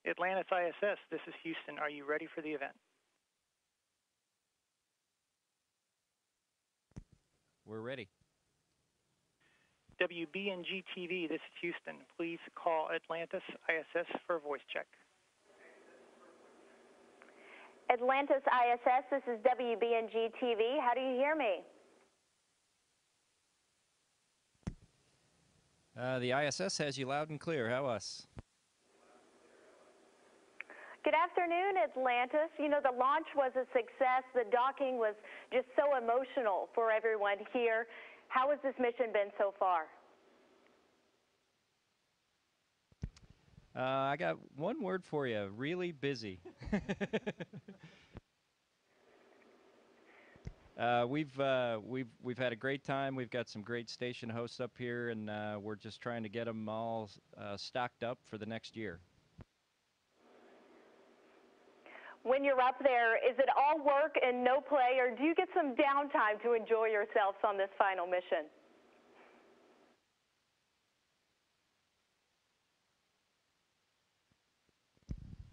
Atlantis ISS, this is Houston. Are you ready for the event? We're ready. WBNG TV, this is Houston. Please call Atlantis ISS for a voice check. Atlantis ISS, this is WBNG TV. How do you hear me? The ISS has you loud and clear. How us? Good afternoon, Atlantis. You know, the launch was a success. The docking was just so emotional for everyone here. How has this mission been so far? I got one word for you, really busy. We've had a great time. We've got some great station hosts up here, and we're just trying to get them all stocked up for the next year. When you're up there, is it all work and no play, or do you get some downtime to enjoy yourselves on this final mission?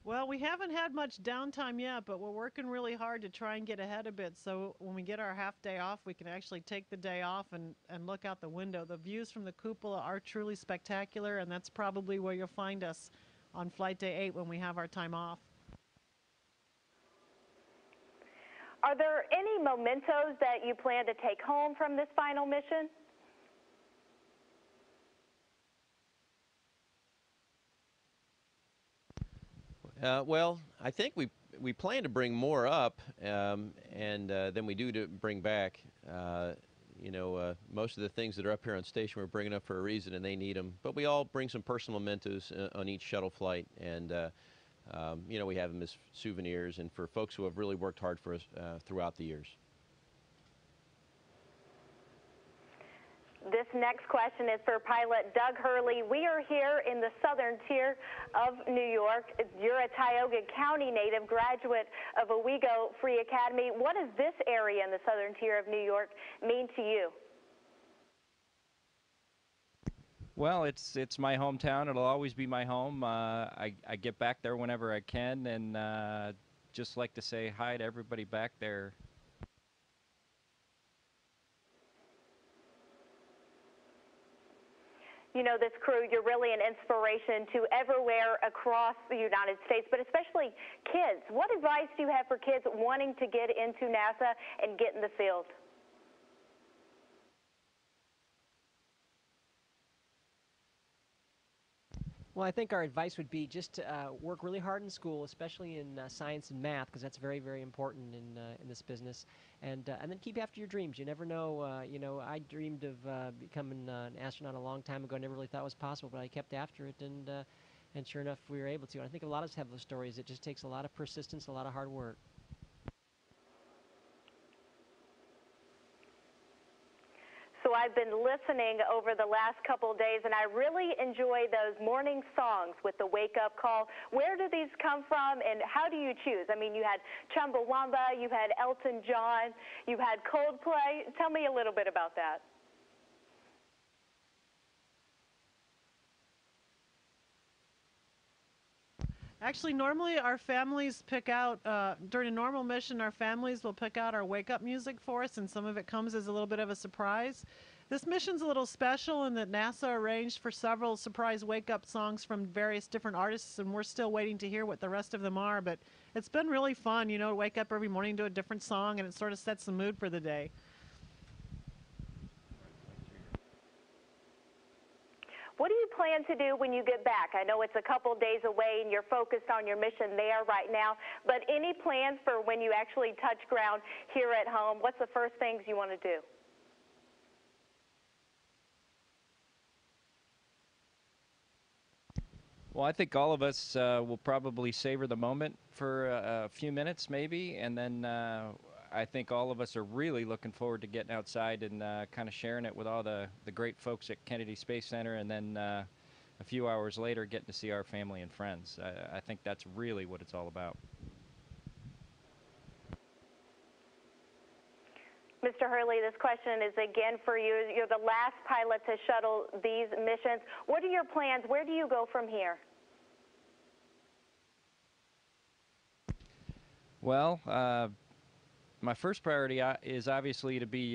Well, we haven't had much downtime yet, but we're working really hard to try and get ahead a bit. So when we get our half day off, we can actually take the day off and look out the window. The views from the cupola are truly spectacular, and that's probably where you'll find us on Flight Day 8 when we have our time off. Are there any mementos that you plan to take home from this final mission? Well, I think we plan to bring more up, and than we do to bring back. Most of the things that are up here on station we're bringing up for a reason, and they need them. But we all bring some personal mementos on each shuttle flight, and we have them as souvenirs, and for folks who have really worked hard for us throughout the years. This next question is for pilot Doug Hurley. We are here in the southern tier of New York. You're a Tioga County native, graduate of Owego Free Academy. What does this area in the southern tier of New York mean to you? Well, it's my hometown. It'll always be my home. I get back there whenever I can, and just like to say hi to everybody back there. You know, this crew, you're really an inspiration to everywhere across the United States, but especially kids. What advice do you have for kids wanting to get into NASA and get in the field? Well, I think our advice would be just to work really hard in school, especially in science and math, because that's very, very important in this business. And then keep after your dreams. You never know. I dreamed of becoming an astronaut a long time ago. I never really thought it was possible, but I kept after it, and sure enough, we were able to. And I think a lot of us have those stories. It just takes a lot of persistence, a lot of hard work. So I've been listening over the last couple of days, and I really enjoy those morning songs with the wake-up call. Where do these come from, and how do you choose? I mean, you had Chumbawamba, you had Elton John, you had Coldplay. Tell me a little bit about that. Actually, normally our families pick out, during a normal mission, our families will pick out our wake-up music for us, and some of it comes as a little bit of a surprise. This mission's a little special in that NASA arranged for several surprise wake-up songs from various different artists, and we're still waiting to hear what the rest of them are, but it's been really fun, to wake up every morning to a different song, and it sort of sets the mood for the day. What do you plan to do when you get back? I know it's a couple days away and you're focused on your mission there right now, but any plans for when you actually touch ground here at home? What's the first things you want to do? Well, I think all of us will probably savor the moment for a few minutes maybe, and then I think all of us are really looking forward to getting outside and kind of sharing it with all the great folks at Kennedy Space Center, and then a few hours later getting to see our family and friends. I think that's really what it's all about. Mr. Hurley, this question is again for you. You're the last pilot to shuttle these missions. What are your plans? Where do you go from here? Well, my first priority is obviously to be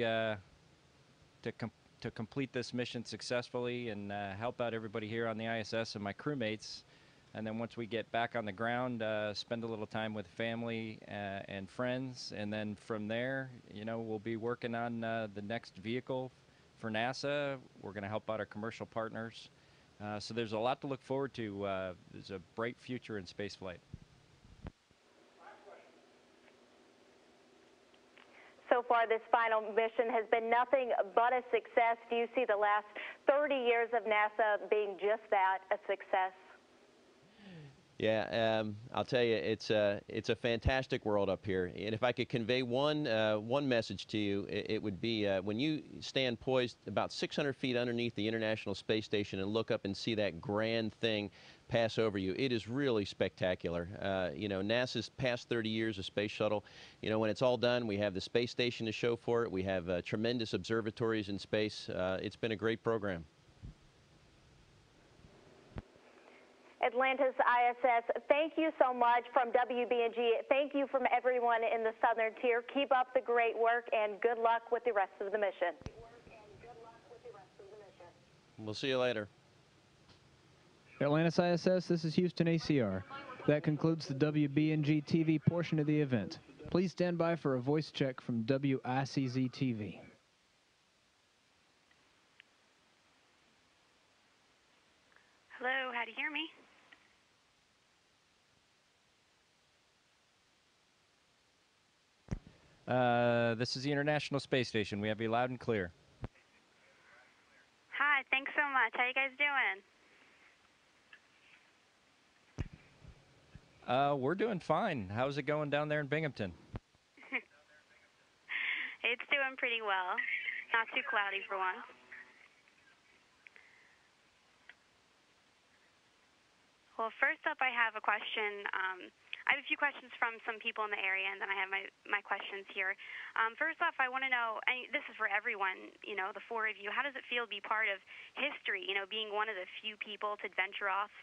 to complete this mission successfully and help out everybody here on the ISS and my crewmates. And then once we get back on the ground, spend a little time with family and friends. And then from there, we'll be working on the next vehicle for NASA. We're going to help out our commercial partners. So there's a lot to look forward to. There's a bright future in spaceflight. So far, this final mission has been nothing but a success. Do you see the last 30 years of NASA being just that, a success? Yeah, I'll tell you, it's a fantastic world up here. And if I could convey one message to you, it would be when you stand poised about 600 feet underneath the International Space Station and look up and see that grand thing pass over you, it is really spectacular. NASA's past 30 years of space shuttle, when it's all done, we have the space station to show for it. We have tremendous observatories in space. It's been a great program. Atlantis ISS, thank you so much from WBNG. Thank you from everyone in the Southern Tier. Keep up the great work and good luck with the rest of the mission. We'll see you later. Atlantis ISS, this is Houston ACR. That concludes the WBNG TV portion of the event. Please stand by for a voice check from WICZ TV. Hello, how do you hear me? This is the International Space Station. We have you loud and clear. Hi, thanks so much. How you guys doing? We're doing fine. How's it going down there in Binghamton? It's doing pretty well. Not too cloudy for once. Well, first up, I have a question. I have a few questions from some people in the area, and then I have my questions here. First off, I want to know, and this is for everyone, the four of you, how does it feel to be part of history, being one of the few people to venture off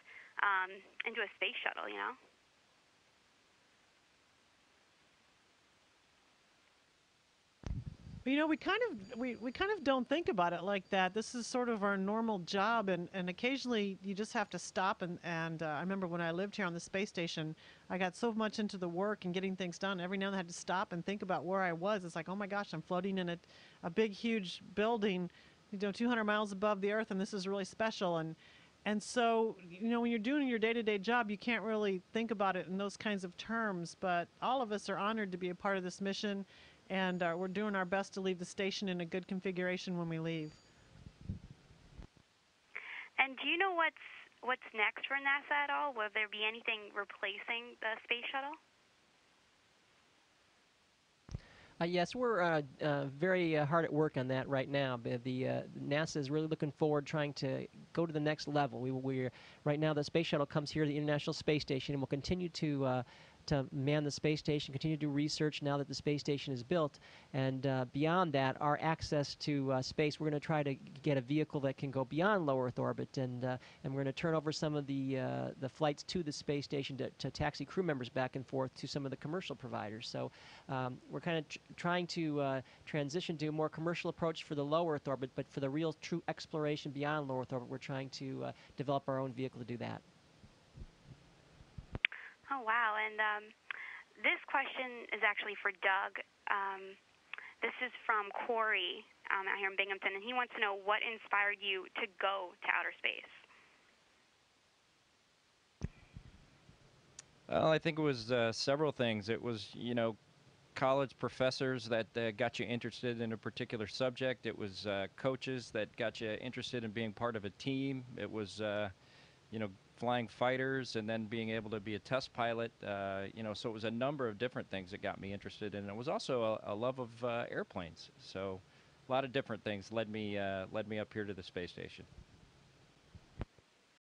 into a space shuttle, We kind of don't think about it like that. This is sort of our normal job, and occasionally you just have to stop. And I remember when I lived here on the space station, I got so much into the work and getting things done. Every now and then I had to stop and think about where I was. It's like, oh my gosh, I'm floating in a big, huge building, 200 miles above the Earth, and this is really special. And so, when you're doing your day-to-day job, you can't really think about it in those kinds of terms. But all of us are honored to be a part of this mission. And we're doing our best to leave the station in a good configuration when we leave. And do you know what's next for NASA at all? Will there be anything replacing the space shuttle? Yes, we're very hard at work on that right now. NASA is really looking forward, trying to go to the next level. We're right now, the space shuttle comes here to the International Space Station, and we'll continue to man the space station, continue to do research now that the space station is built. And beyond that, our access to space, we're going to try to get a vehicle that can go beyond low Earth orbit, and we're going to turn over some of the flights to the space station to taxi crew members back and forth to some of the commercial providers. So we're kind of trying to transition to a more commercial approach for the low Earth orbit, but for the real true exploration beyond low Earth orbit, we're trying to develop our own vehicle to do that. Oh, wow. And this question is actually for Doug. This is from Corey out here in Binghamton, and he wants to know what inspired you to go to outer space. Well, I think it was several things. It was, college professors that got you interested in a particular subject. It was coaches that got you interested in being part of a team. It was, flying fighters and then being able to be a test pilot. So it was a number of different things that got me interested in it. It was also a love of airplanes. So a lot of different things led me up here to the space station.